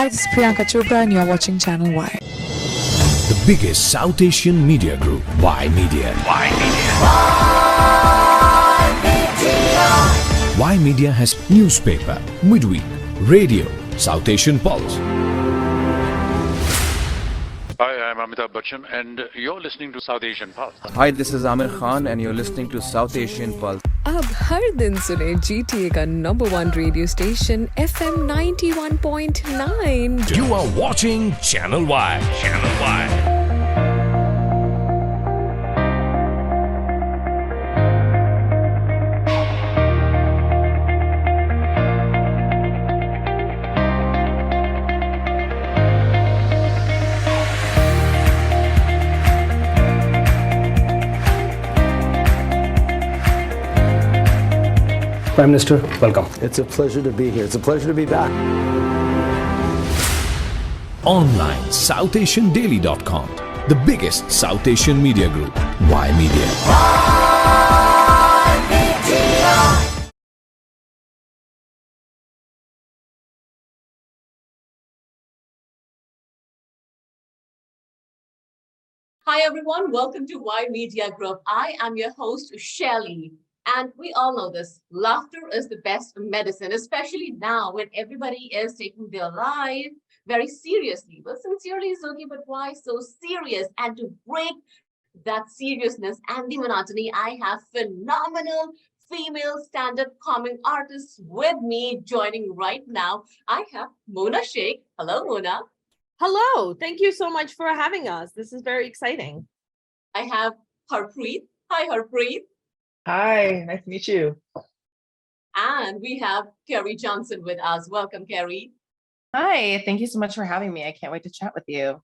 Hi, this is Priyanka Chopra and you're watching Channel Y. The biggest South Asian media group, Y Media. Y Media has newspaper, midweek, radio, South Asian Pulse. Hi, I'm Amitabh Bachchan and you're listening to South Asian Pulse. Hi, this is Amir Khan and you're listening to South Asian Pulse. अब हर दिन सुने GTA का number 1 radio station FM 91.9. You are watching Channel Y. Channel Y. Prime Minister, welcome. It's a pleasure to be here. It's a pleasure to be back. Online, SouthAsianDaily.com. The biggest South Asian media group, Y Media. Hi everyone, welcome to Y Media Group. I am your host, Shelly. And we all know this, laughter is the best medicine, especially now when everybody is taking their life very seriously. Well, sincerely is okay, but why so serious? And to break that seriousness and the monotony, I have phenomenal female stand-up comic artists with me joining right now. I have Mona Sheikh. Hello, Mona. Hello, thank you so much for having us. This is very exciting. I have Harpreet. Hi, Harpreet. Hi, nice to meet you. And we have Carrie Johnson with us. Welcome, Carrie. Hi, thank you so much for having me. I can't wait to chat with you.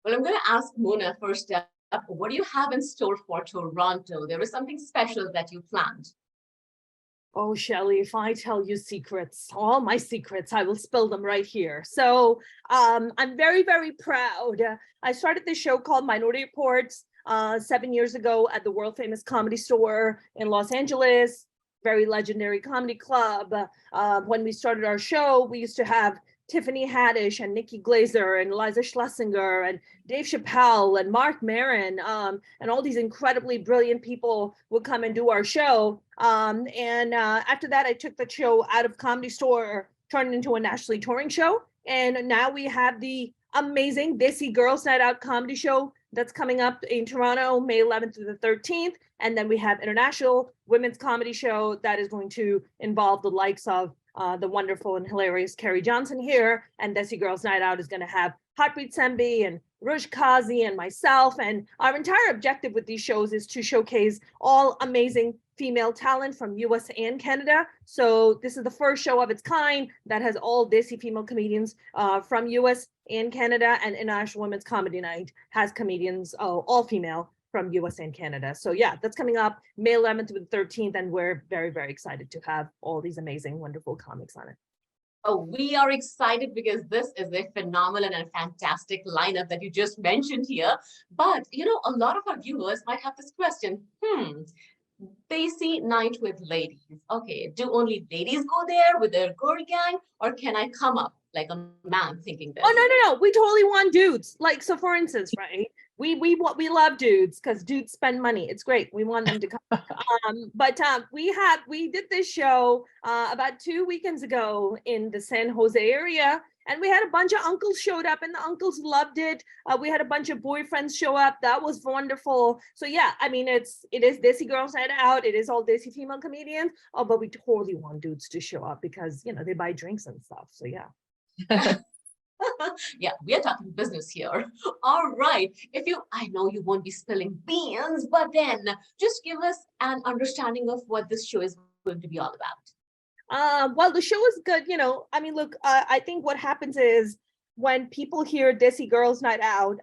Well, I'm going to ask Mona first up, what do you have in store for Toronto? There is something special that you planned. Oh, Shelley, if I tell you secrets, all my secrets, I will spill them right here. So I'm very, very proud. I started this show called Minority Reports 7 years ago at the world famous Comedy Store in Los Angeles, very legendary comedy club. When we started our show, we used to have Tiffany Haddish and Nikki Glazer and Liza Schlesinger and Dave Chappelle and Mark Maron, and all these incredibly brilliant people would come and do our show. After that, I took the show out of Comedy Store, turned it into a nationally touring show. And now we have the amazing Desi Girls Night Out comedy show that's coming up in Toronto, May 11th through the 13th. And then we have international women's comedy show that is going to involve the likes of the wonderful and hilarious Carrie Johnson here. And Desi Girls Night Out is going to have Harpreet Sembi and Rush Kazi and myself. And our entire objective with these shows is to showcase all amazing female talent from US and Canada. So this is the first show of its kind that has all Desi female comedians from US and Canada, and International Women's Comedy Night has comedians, all female from US and Canada. So yeah, that's coming up May 11th to the 13th, and we're very, very excited to have all these amazing, wonderful comics on it. Oh, we are excited because this is a phenomenal and fantastic lineup that you just mentioned here. But, you know, a lot of our viewers might have this question, Desi night with ladies. Okay, do only ladies go there with their girl gang, or can I come up like a man thinking this? Oh, no. We totally want dudes. Like, so for instance, right? We love dudes because dudes spend money. It's great. We want them to come. We did this show about 2 weekends ago in the San Jose area, and we had a bunch of uncles showed up, and the uncles loved it. We had a bunch of boyfriends show up. That was wonderful. So yeah, I mean, it is Desi Girls Night Out. It is all Desi female comedians. Oh, but we totally want dudes to show up because, you know, they buy drinks and stuff. So yeah. Yeah, we are talking business here. All right. I know you won't be spilling beans, but then just give us an understanding of what this show is going to be all about. Well, the show is good. You know, I mean, look, I think what happens is when people hear Desi Girls Night Out,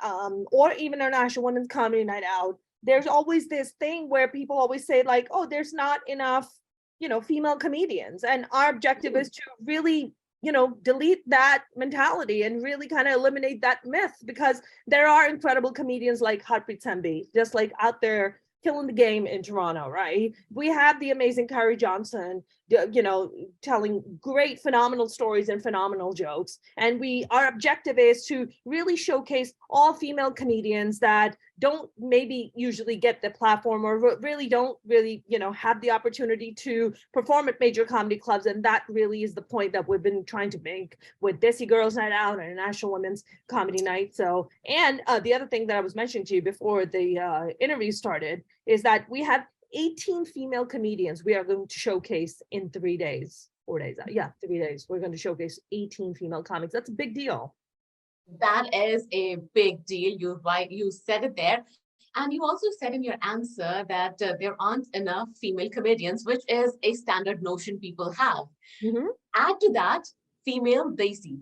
or even International Women's Comedy Night Out, there's always this thing where people always say like, oh, there's not enough, you know, female comedians. And our objective is to really, you know, delete that mentality and really kind of eliminate that myth, because there are incredible comedians like Harpreet Sembi, just like out there killing the game in Toronto, right? We have the amazing Carrie Johnson. telling great, phenomenal stories and phenomenal jokes. And our objective is to really showcase all female comedians that don't maybe usually get the platform or really don't have the opportunity to perform at major comedy clubs. And that really is the point that we've been trying to make with Desi Girls Night Out and National Women's Comedy Night. So, and the other thing that I was mentioning to you before the interview started is that we have 18 female comedians we are going to showcase in 3 days, 4 days. 3 days. We're going to showcase 18 female comics. That's a big deal. That is a big deal. You said it there. And you also said in your answer that there aren't enough female comedians, which is a standard notion people have. Mm-hmm. Add to that, female desi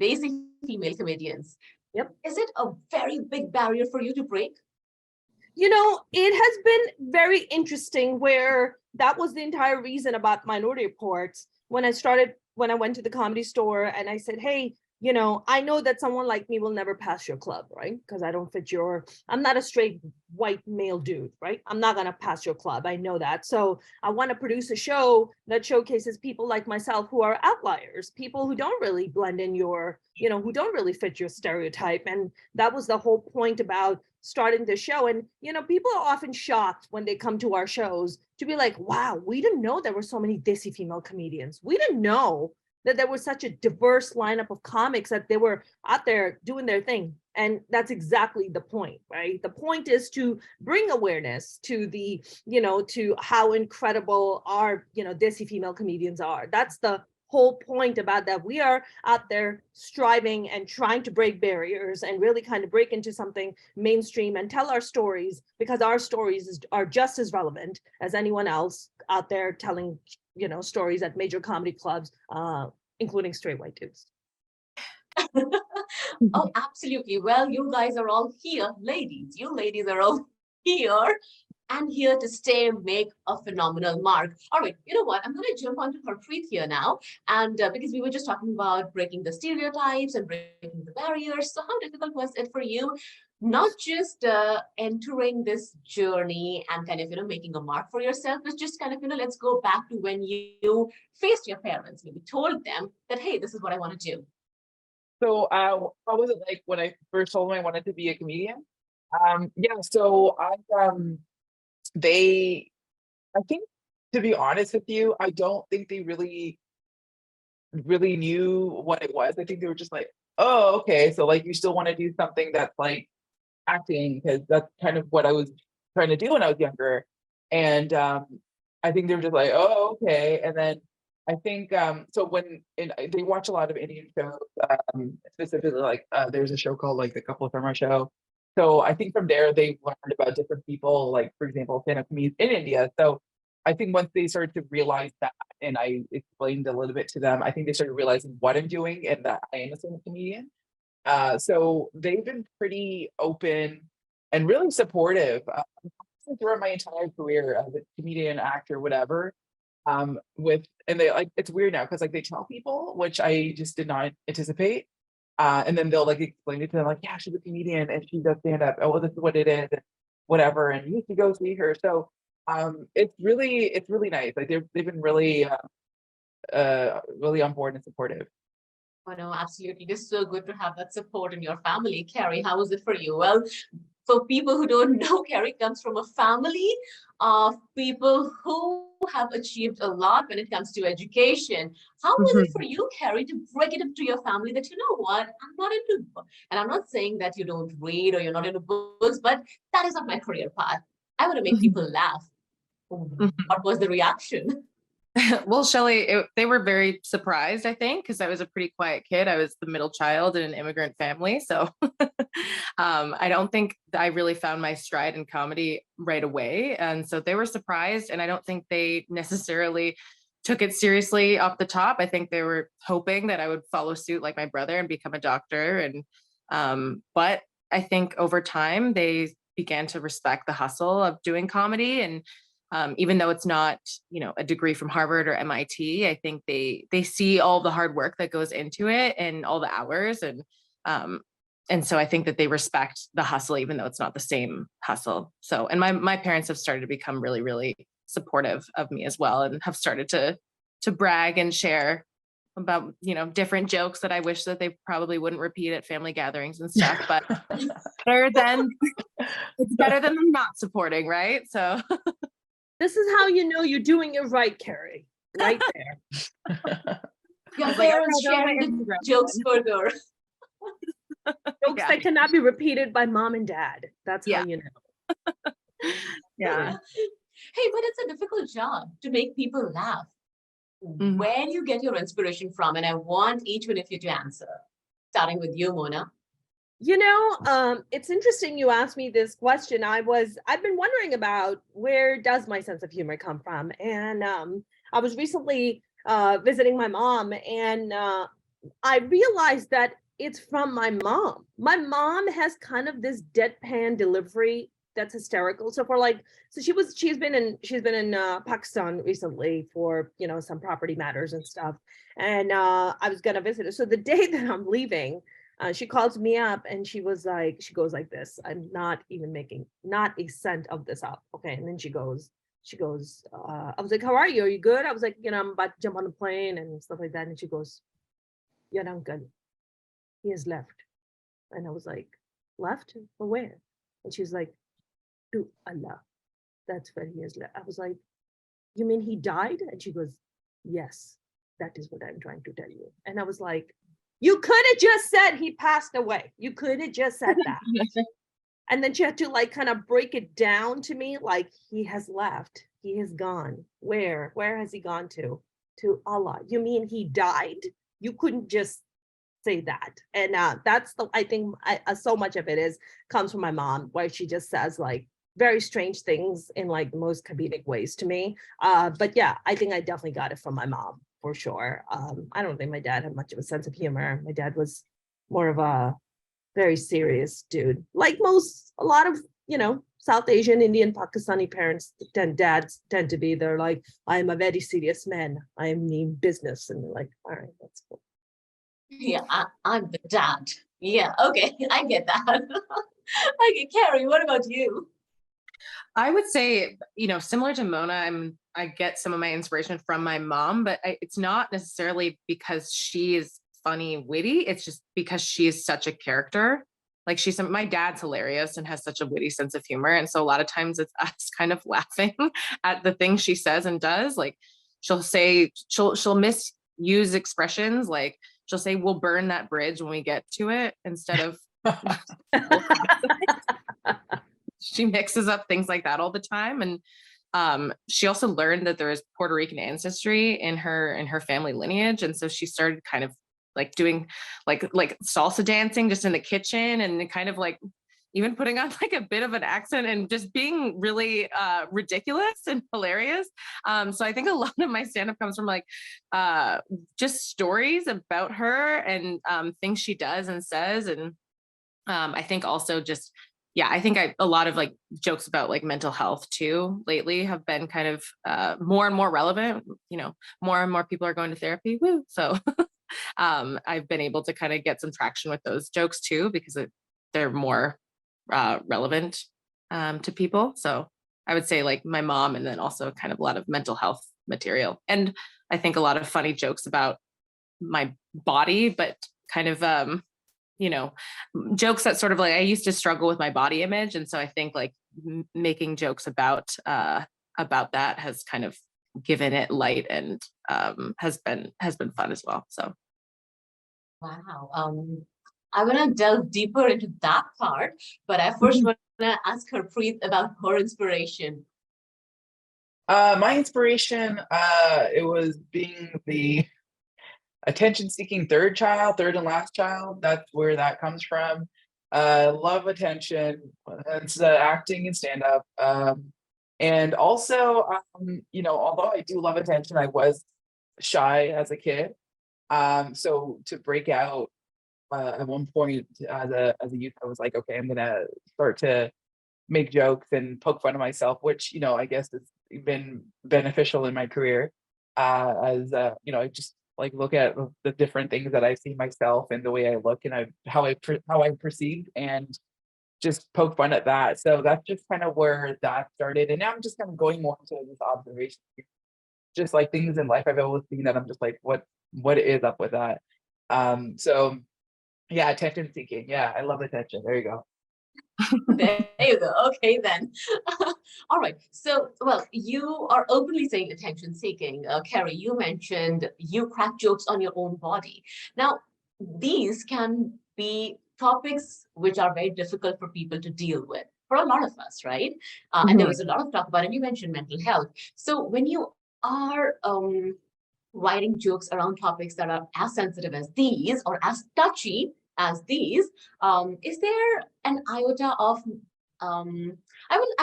female comedians. Yep. Is it a very big barrier for you to break? It has been very interesting where that was the entire reason about Minority Reports. When I went to the Comedy Store and I said, hey, I know that someone like me will never pass your club, right? Because I don't fit I'm not a straight white male dude, right? I'm not going to pass your club. I know that. So I want to produce a show that showcases people like myself who are outliers, people who don't really blend in who don't really fit your stereotype. And that was the whole point about starting the show. And, people are often shocked when they come to our shows to be like, wow, we didn't know there were so many Desi female comedians. We didn't know that there was such a diverse lineup of comics, that they were out there doing their thing. And that's exactly the point, right? The point is to bring awareness to to how incredible our, Desi female comedians are. That's the whole point about that. We are out there striving and trying to break barriers and really kind of break into something mainstream and tell our stories, because our stories are just as relevant as anyone else out there telling stories at major comedy clubs, including straight white dudes. Oh, absolutely. Well, you guys are all here, ladies. You ladies are all here and here to stay and make a phenomenal mark. All right, you know what? I'm going to jump onto Harpreet here now. And because we were just talking about breaking the stereotypes and breaking the barriers. So how difficult was it for you? Not just entering this journey and kind of, making a mark for yourself, but just kind of, let's go back to when you faced your parents, maybe told them that, hey, this is what I want to do. So how was it like when I first told them I wanted to be a comedian? So I think, to be honest with you, I don't think they really knew what it was. I think they were just like, oh, okay. So like, you still want to do something that's like acting, because that's kind of what I was trying to do when I was younger. And I think they were just like, oh, okay. And then I think so they watch a lot of Indian shows, specifically like there's a show called like the Couple From Our Show. So I think from there they learned about different people, like for example, stand-up comedians in India. So I think once they started to realize that, and I explained a little bit to them, I think they started realizing what I'm doing and that I am a stand-up comedian. So they've been pretty open and really supportive throughout my entire career as a comedian, actor, whatever. And they like, it's weird now because like they tell people, which I just did not anticipate. And then they'll like explain it to them, like, yeah, she's a comedian and she does stand up. Oh, well, this is what it is, and whatever. And you should go see her. So it's really nice. Like they've been really on board and supportive. Oh, no, absolutely. It is so good to have that support in your family. Carrie, how was it for you? Well, for people who don't know, Carrie comes from a family of people who have achieved a lot when it comes to education. How was it for you, Carrie, to break it up to your family that, you know what, I'm not into, and I'm not saying that you don't read or you're not into books, but that is not my career path. I want to make people laugh. What was the reaction? Well, Shelley, they were very surprised, I think, because I was a pretty quiet kid. I was the middle child in an immigrant family. So I don't think I really found my stride in comedy right away. And so they were surprised. And I don't think they necessarily took it seriously off the top. I think they were hoping that I would follow suit like my brother and become a doctor. And but I think over time, they began to respect the hustle of doing comedy. And even though it's not, a degree from Harvard or MIT, I think they see all the hard work that goes into it and all the hours. And so I think that they respect the hustle, even though it's not the same hustle. So, and my parents have started to become really, really supportive of me as well, and have started to to brag and share about, you know, different jokes that I wish that they probably wouldn't repeat at family gatherings and stuff, but it's better than them not supporting, right? So This is how you know you're doing it right, Carrie. Right there. Your was like, parents "Oh, no, my sharing the Instagram jokes further. Jokes Yeah. that cannot be repeated by mom and dad. That's how Yeah. you know. Yeah. Hey, but it's a difficult job to make people laugh. Mhm. Where do you get your inspiration from? And I want each one of you to answer, starting with you, Mona. You know, it's interesting you asked me this question. I've been wondering about where does my sense of humor come from? And I was recently visiting my mom, and I realized that it's from my mom. My mom has kind of this deadpan delivery that's hysterical. So she's been in Pakistan recently for, you know, some property matters and stuff. And I was gonna visit her. So the day that I'm leaving, she calls me up and she goes like this. I'm not even making not a cent of this up. Okay. And then she goes, I was like, how are you? Are you good? I was like, you know, I'm about to jump on a plane and stuff like that. And she goes, your uncle, he has left. And I was like, left? For where? And she's like, to Allah. That's where he has left. I was like, you mean he died? And she goes, yes, that is what I'm trying to tell you. And I was like, you could have just said he passed away. You could have just said that. And then she had to like kind of break it down to me, like he has left, he has gone. Where has he gone to? To Allah. You mean he died? You couldn't just say that. And that's the, I think so much of it comes from my mom, where she just says like very strange things in like the most comedic ways to me. But yeah, I think I definitely got it from my mom for sure. I don't think my dad had much of a sense of humor. My dad was more of a very serious dude, like a lot of, you know, South Asian, Indian, Pakistani dads tend to be. They're like, I'm a very serious man. I mean business. And they're like, all right, that's cool. Yeah, I'm the dad. Yeah, okay, I get that. Okay, Carrie, what about you? I would say, you know, similar to Mona, I get some of my inspiration from my mom, but it's not necessarily because she is funny, witty. It's just because she is such a character. Like my dad's hilarious and has such a witty sense of humor. And so a lot of times it's us kind of laughing at the things she says and does. Like she'll misuse expressions. Like she'll say, we'll burn that bridge when we get to it, instead of she mixes up things like that all the time. And she also learned that there is Puerto Rican ancestry in her family lineage. And so she started kind of like doing like salsa dancing just in the kitchen, and kind of like even putting on like a bit of an accent and just being really ridiculous and hilarious. So I think a lot of my stand-up comes from like just stories about her and things she does and says. And I think also just, yeah, I think a lot of like jokes about like mental health too lately have been kind of more and more relevant. You know, more and more people are going to therapy. Woo! So I've been able to kind of get some traction with those jokes too, because they're more relevant to people. So I would say like my mom, and then also kind of a lot of mental health material. And I think a lot of funny jokes about my body, but kind of you know, jokes that sort of like, I used to struggle with my body image. And so I think like making jokes about that has kind of given it light, and has been fun as well. So. Wow. I want to delve deeper into that part, but I first want to ask Harpreet about her inspiration. My inspiration, it was being the attention-seeking third and last child. That's where that comes from. Love attention. It's acting and stand-up. And also, you know, although I do love attention, I was shy as a kid. So to break out at one point as a youth, I was like, okay, I'm gonna start to make jokes and poke fun of myself, which, you know, I guess has been beneficial in my career. As you know, I just like look at the different things that I see myself and the way I look and how I perceive, and just poke fun at that. So that's just kind of where that started. And now I'm just kind of going more into this observation. just like things in life I've always seen that I'm just like, what is up with that? So yeah, attention seeking. Yeah, I love attention. There you go. There you go. Okay, then. All right. So, well, you are openly saying attention seeking. Carrie, you mentioned you crack jokes on your own body. Now, these can be topics which are very difficult for people to deal with, for a lot of us, right? And there was a lot of talk about it. You mentioned mental health. So, when you are writing jokes around topics that are as sensitive as these or as touchy as these, is there an iota of I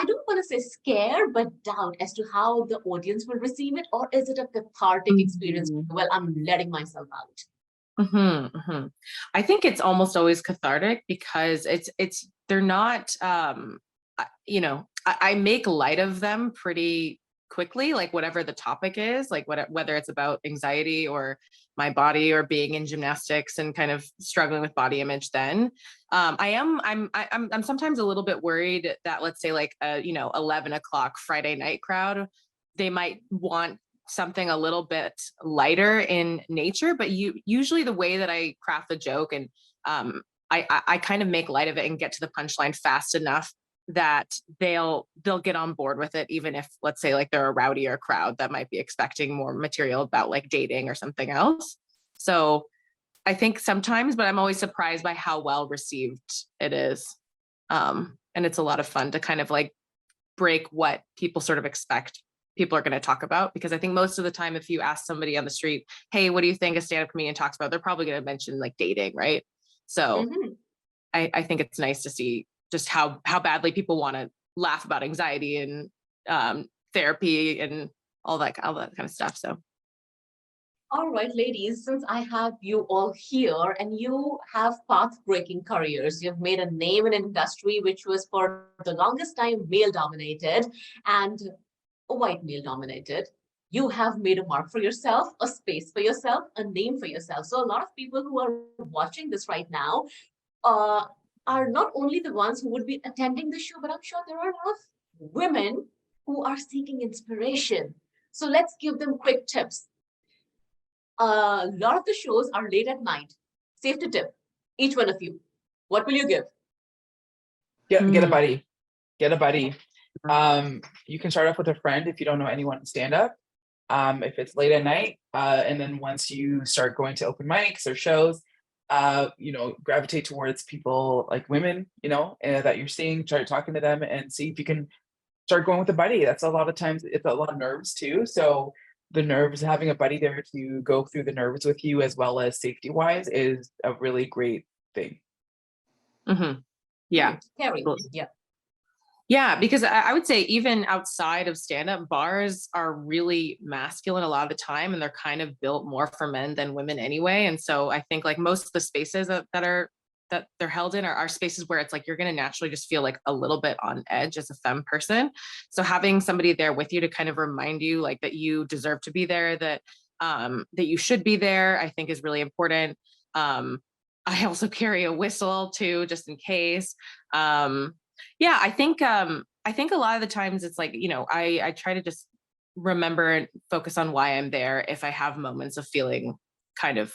don't want to say scare, but doubt as to how the audience will receive it, or is it a cathartic experience? Well, I'm letting myself out. I think it's almost always cathartic because they're not I make light of them pretty quickly, like whatever the topic is, like whether it's about anxiety or my body or being in gymnastics and kind of struggling with body image. Then I'm sometimes a little bit worried that, let's say, like 11 o'clock Friday night crowd, they might want something a little bit lighter in nature, but usually the way that I craft the joke and I kind of make light of it and get to the punchline fast enough that they'll get on board with it, even if, let's say, like they're a rowdier crowd that might be expecting more material about like dating or something else. So I think sometimes, but I'm always surprised by how well received it is. And it's a lot of fun to kind of like break what people sort of expect people are going to talk about, because I think most of the time, if you ask somebody on the street, hey, what do you think a stand-up comedian talks about? They're probably going to mention like dating, right? So I think it's nice to see just how badly people want to laugh about anxiety and therapy and all that kind of stuff. So, all right, ladies, since I have you all here and you have path-breaking careers, you've made a name in an industry which was for the longest time male-dominated and white male-dominated. You have made a mark for yourself, a space for yourself, a name for yourself. So a lot of people who are watching this right now are not only the ones who would be attending the show, but I'm sure there are a lot of women who are seeking inspiration. So let's give them quick tips. A lot of the shows are late at night. Safe to tip, each one of you. What will you give? Get a buddy. Get a buddy. You can start off with a friend if you don't know anyone in stand-up. If it's late at night, and then once you start going to open mics or shows, gravitate towards people like women, that you're seeing, start talking to them and see if you can start going with a buddy. That's a lot of times, it's a lot of nerves too. So the nerves, having a buddy there to go through the nerves with you, as well as safety wise, is a really great thing. Yeah. Carrie, yeah. Yeah, because I would say even outside of stand-up, bars are really masculine a lot of the time, and they're kind of built more for men than women anyway. And so I think like most of the spaces that they're held in are spaces where it's like you're going to naturally just feel like a little bit on edge as a femme person. So having somebody there with you to kind of remind you like that you deserve to be there, that you should be there, I think is really important. I also carry a whistle too, just in case. Yeah, I think a lot of the times it's like, I try to just remember and focus on why I'm there if I have moments of feeling kind of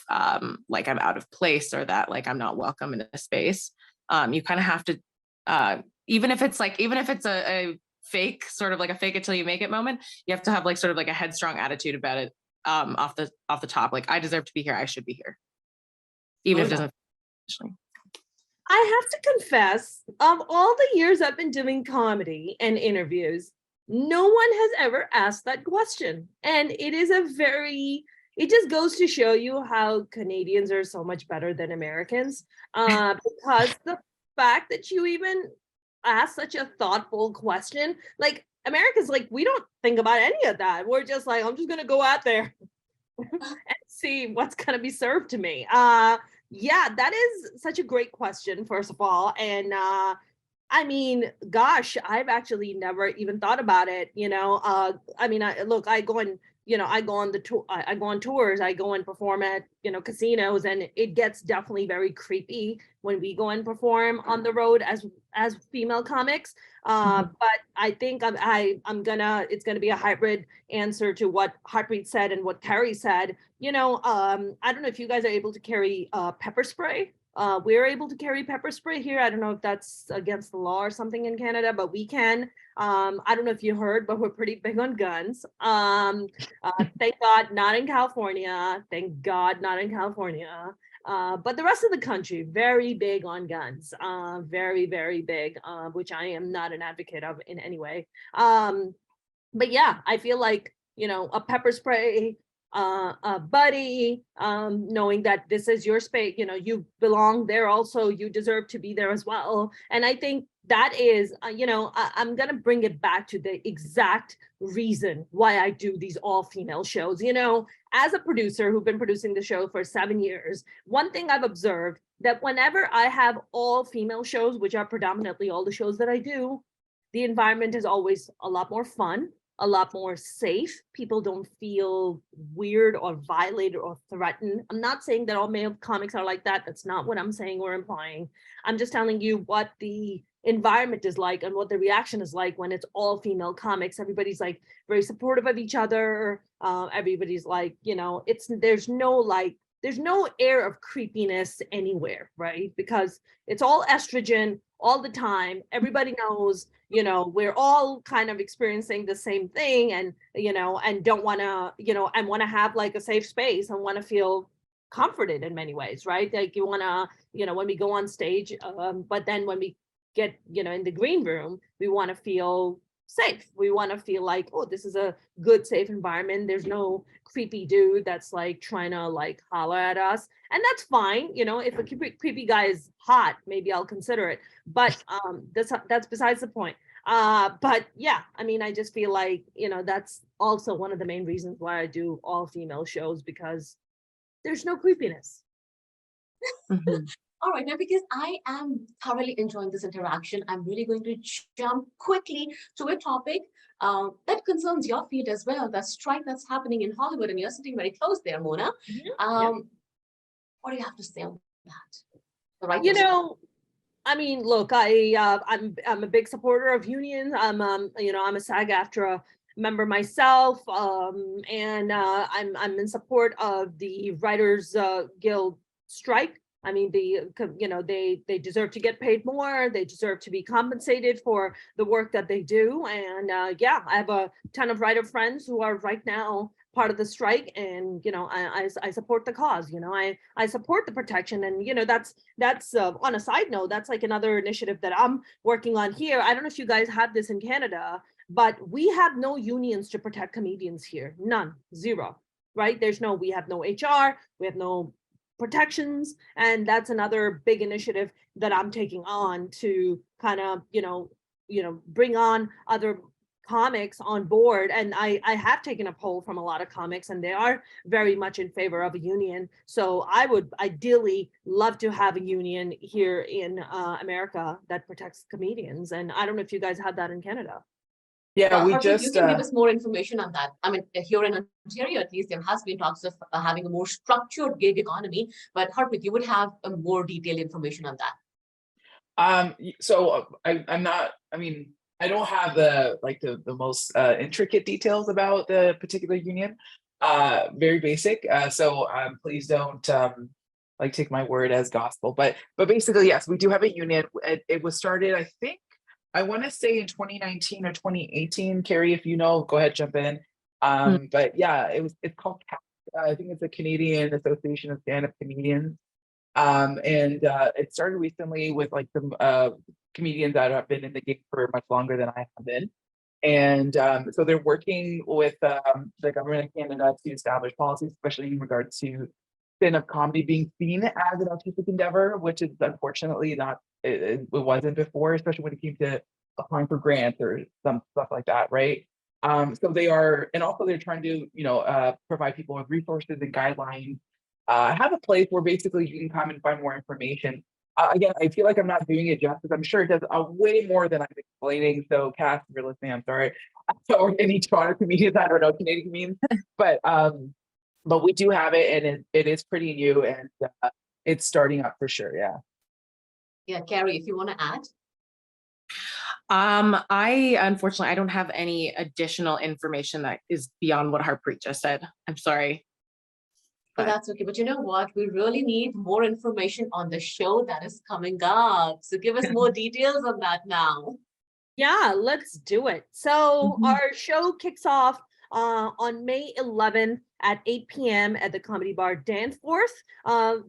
like I'm out of place or that like I'm not welcome in a space. You kind of have to, even if it's a fake, sort of like a fake it till you make it moment, you have to have like sort of like a headstrong attitude about it off the top. Like, I deserve to be here. I should be here. Even if it doesn't actually. I have to confess, of all the years I've been doing comedy and interviews, no one has ever asked that question. And it just goes to show you how Canadians are so much better than Americans. Because the fact that you even ask such a thoughtful question, like Americans, like we don't think about any of that. We're just like, I'm just going to go out there and see what's going to be served to me. Yeah, that is such a great question, first of all. And I mean, gosh, I've actually never even thought about it, I go on I go on the tour, I go on tours, I go and perform at, casinos, and it gets definitely very creepy when we go and perform on the road as female comics. But I think it's gonna be a hybrid answer to what Harpreet said and what Carrie said. I don't know if you guys are able to carry pepper spray. We're able to carry pepper spray here. I don't know if that's against the law or something in Canada, but we can. I don't know if you heard, but we're pretty big on guns. Thank God, not in California. Thank God, not in California. But the rest of the country, very big on guns. Very, very big, which I am not an advocate of in any way. But yeah, I feel like, a pepper spray, a buddy, knowing that this is your space, you belong there also, you deserve to be there as well. And I think that is, I'm going to bring it back to the exact reason why I do these all-female shows. As a producer who've been producing the show for 7 years, one thing I've observed that whenever I have all-female shows, which are predominantly all the shows that I do, the environment is always a lot more fun, a lot more safe. People don't feel weird or violated or threatened. I'm not saying that all male comics are like that. That's not what I'm saying or implying. I'm just telling you what the environment is like and what the reaction is like when it's all female comics. Everybody's like very supportive of each other. Everybody's like, there's no air of creepiness anywhere, right? Because it's all estrogen all the time. Everybody knows, we're all kind of experiencing the same thing, and, and don't want to, and want to have like a safe space and want to feel comforted in many ways, right? Like you want to, when we go on stage, but then when we get, in the green room, we want to feel safe. We want to feel like, oh, this is a good, safe environment. There's no creepy dude that's like trying to like holler at us. And that's fine. If a creepy guy is hot, maybe I'll consider it. But that's besides the point. But yeah, I just feel like, that's also one of the main reasons why I do all female shows, because there's no creepiness. All right, now because I am thoroughly enjoying this interaction, I'm really going to jump quickly to a topic that concerns your field as well, the strike that's happening in Hollywood, and you're sitting very close there, Mona. What do you have to say on that? The right look, I'm a big supporter of unions. I'm a SAG-AFTRA member myself, and I'm in support of the Writers Guild strike. They deserve to get paid more. They deserve to be compensated for the work that they do. And I have a ton of writer friends who are right now part of the strike, and I support the cause. I support the protection, and that's on a side note, that's like another initiative that I'm working on here. I don't know if you guys have this in Canada, but we have no unions to protect comedians here. None, zero, right? We have no HR, we have no protections, and that's another big initiative that I'm taking on to kind of bring on other comics on board. And I have taken a poll from a lot of comics, and they are very much in favor of a union. So I would ideally love to have a union here in America that protects comedians. And I don't know if you guys have that in Canada. Yeah, you can give us more information on that. Here in Ontario, at least, there has been talks of having a more structured gig economy, but Harpreet, you would have a more detailed information on that. So I'm not, I don't have the most intricate details about the particular union, very basic. So please don't take my word as gospel, but basically, yes, we do have a union. It was started, I think, I want to say in 2019 or 2018. Carrie, if you know, go ahead, jump in. But yeah, it's called CAP. I think it's the Canadian Association of Stand-Up Comedians. And it started recently with like some comedians that have been in the game for much longer than I have been. And so they're working with the government of Canada to establish policies, especially in regards to stand-up comedy being seen as an artistic endeavor, which is unfortunately not, it wasn't before, especially when it came to applying for grants or some stuff like that, right? So they are, and also they're trying to, provide people with resources and guidelines, have a place where basically you can come and find more information. again, I feel like I'm not doing it justice. I'm sure it does way more than I'm explaining. So, Cass, if you're listening, I'm sorry. Or any Toronto comedians, I don't know, Canadian comedians, but we do have it, and it is pretty new, and it's starting up for sure. Yeah. Yeah, Carrie, if you want to add. I unfortunately I don't have any additional information that is beyond what Harpreet just said. I'm sorry. But that's okay. But you know what? We really need more information on the show that is coming up. So give us more details on that now. Yeah, let's do it. So our show kicks off on May 11th at 8 p.m. at the Comedy Bar Danforth.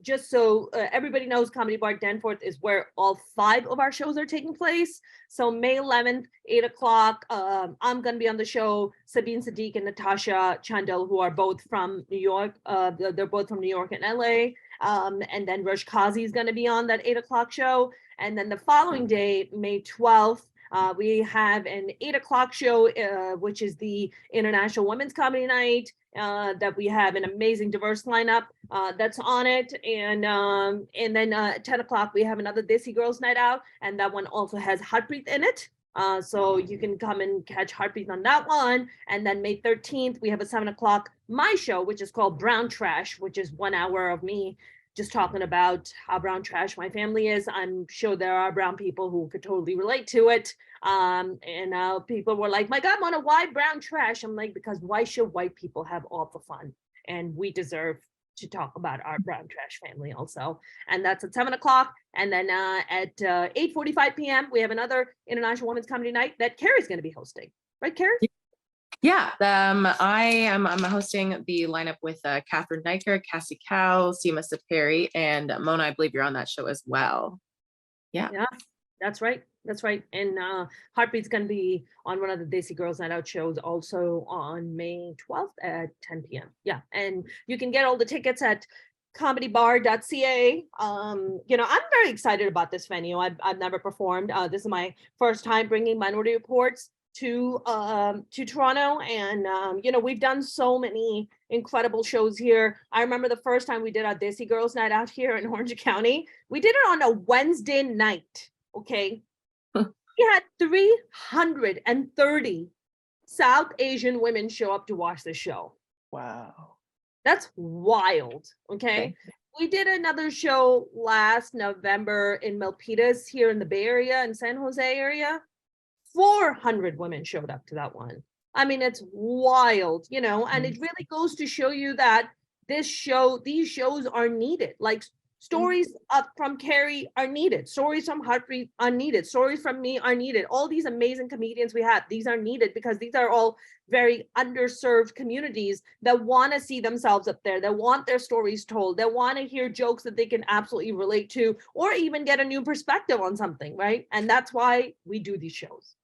Just so everybody knows, Comedy Bar Danforth is where all 5 of our shows are taking place. So May 11th, 8 o'clock, I'm going to be on the show. Sabine Sadiq and Natasha Chandel, who are both from New York. They're both from New York and LA. And then Rush Kazi is going to be on that 8 o'clock show. And then the following day, May 12th, we have an 8 o'clock show, which is the International Women's Comedy Night, that we have an amazing diverse lineup that's on it. And then at 10 o'clock, we have another Desi Girls Night Out, and that one also has Heartbeat in it. So you can come and catch Heartbeat on that one. And then May 13th, we have a 7 o'clock my show, which is called Brown Trash, which is 1 hour of me just talking about how brown trash my family is. I'm sure there are brown people who could totally relate to it. And people were like, my God, Mona, why brown trash? I'm like, because why should white people have all the fun? And we deserve to talk about our brown trash family also. And that's at 7 o'clock. And then at 8:45 p.m., we have another International Women's Comedy Night that Carrie's going to be hosting. Right, Carrie? Yeah, I'm hosting the lineup with Catherine Niker, Cassie Cow, Seema Saperi, and Mona. I believe you're on that show as well. Yeah, that's right. That's right. And Heartbeat's going to be on one of the Desi Girls Night Out shows also on May 12th at 10 p.m. Yeah, and you can get all the tickets at comedybar.ca. I'm very excited about this venue. I've never performed. This is my first time bringing Minority Reports to Toronto, and we've done so many incredible shows here. I remember the first time we did our Desi Girls Night Out here in Orange County. We did it on a Wednesday night. Okay, we had 330 South Asian women show up to watch the show. Wow, that's wild. Okay. We did another show last November in Milpitas here in the Bay Area and San Jose area. 400 women showed up to that one. I mean, it's wild, and it really goes to show you that these shows are needed. Like stories from Carrie are needed. Stories from Heartbeat are needed. Stories from me are needed. All these amazing comedians we have, these are needed because these are all very underserved communities that want to see themselves up there. They want their stories told. They want to hear jokes that they can absolutely relate to, or even get a new perspective on something, right? And that's why we do these shows.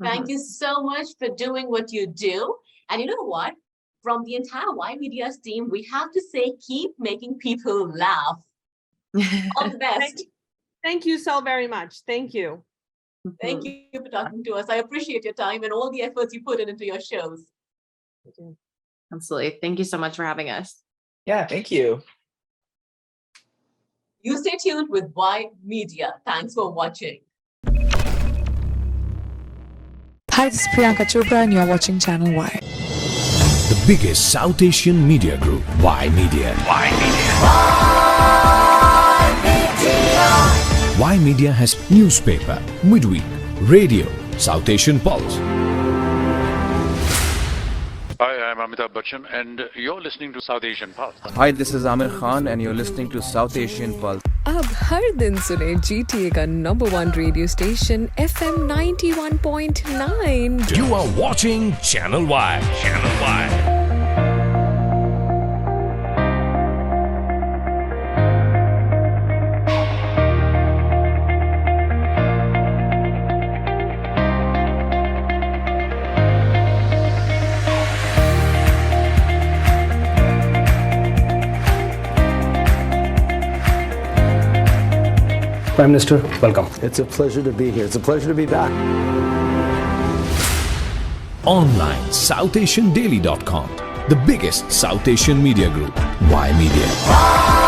Thank you so much for doing what you do. And you know what? From the entire Y Media's team, we have to say, keep making people laugh. All the best. Thank you so very much. Thank you. Thank you for talking to us. I appreciate your time and all the efforts you put into your shows. Absolutely. Thank you so much for having us. Yeah, thank you. You stay tuned with Y Media. Thanks for watching. Hi, this is Priyanka Chopra and you're watching Channel Y. The biggest South Asian media group, Y Media. Y Media has newspaper, midweek, radio, South Asian Pulse. Hi, I'm Amitabh Bachchan, and you're listening to South Asian Pulse. Hi, this is Amir Khan, and you're listening to South Asian Pulse. अब हर दिन सुने GTA का number 1 radio station FM 91.9. You are watching Channel Y. Channel Y. Prime Minister, welcome. It's a pleasure to be here. It's a pleasure to be back. Online, SouthAsianDaily.com. The biggest South Asian media group, Y Media.